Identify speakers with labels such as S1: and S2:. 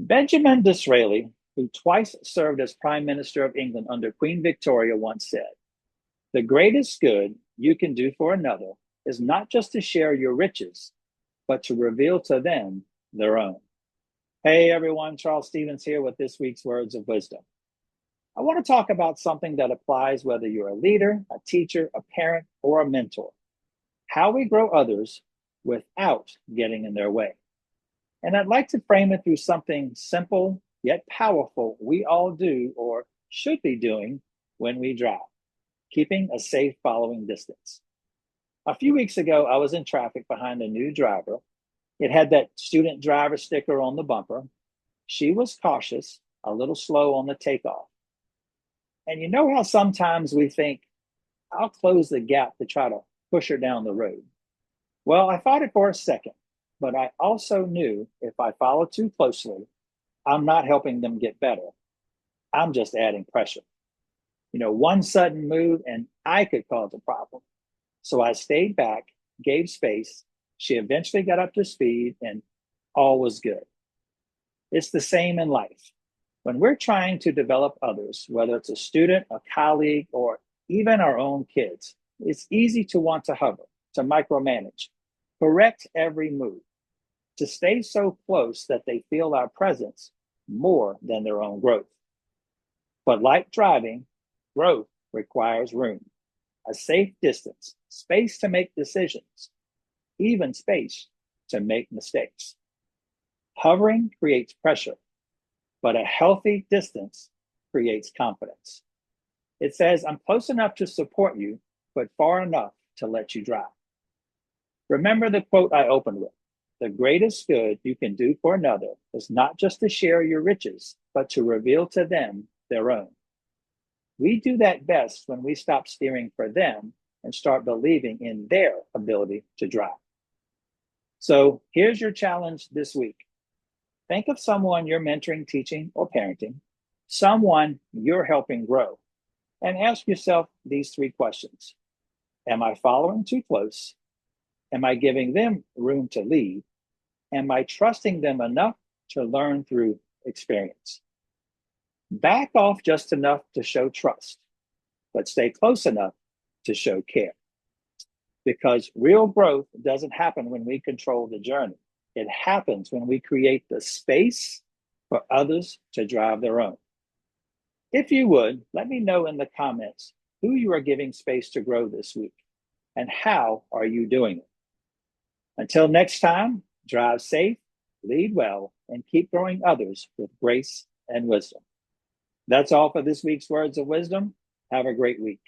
S1: Benjamin Disraeli, who twice served as Prime Minister of England under Queen Victoria, once said, "The greatest good you can do for another is not just to share your riches, but to reveal to them their own." Hey everyone, Charles Stevens here with this week's Words of Wisdom. I want to talk about something that applies whether you're a leader, a teacher, a parent, or a mentor. How we grow others without getting in their way. And I'd like to frame it through something simple yet powerful we all do or should be doing when we drive, keeping a safe following distance. A few weeks ago, I was in traffic behind a new driver. It had that student driver sticker on the bumper. She was cautious, a little slow on the takeoff. And you know how sometimes we think, I'll close the gap to try to push her down the road. Well, I thought it for a second, but I also knew if I follow too closely, I'm not helping them get better. I'm just adding pressure. One sudden move and I could cause a problem. So I stayed back, gave space. She eventually got up to speed and all was good. It's the same in life. When we're trying to develop others, whether it's a student, a colleague, or even our own kids, it's easy to want to hover, to micromanage, correct every move, to stay so close that they feel our presence more than their own growth. But like driving, growth requires room, a safe distance, space to make decisions, even space to make mistakes. Hovering creates pressure, but a healthy distance creates confidence. It says, I'm close enough to support you, but far enough to let you drive. Remember the quote I opened with. The greatest good you can do for another is not just to share your riches, but to reveal to them their own. We do that best when we stop steering for them and start believing in their ability to drive. So here's your challenge this week. Think of someone you're mentoring, teaching, or parenting, someone you're helping grow, and ask yourself these three questions. Am I following too close? Am I giving them room to lead? Am I trusting them enough to learn through experience? Back off just enough to show trust, but stay close enough to show care. Because real growth doesn't happen when we control the journey. It happens when we create the space for others to drive their own. If you would, let me know in the comments who you are giving space to grow this week and how are you doing it. Until next time, drive safe, lead well, and keep growing others with grace and wisdom. That's all for this week's Words of Wisdom. Have a great week.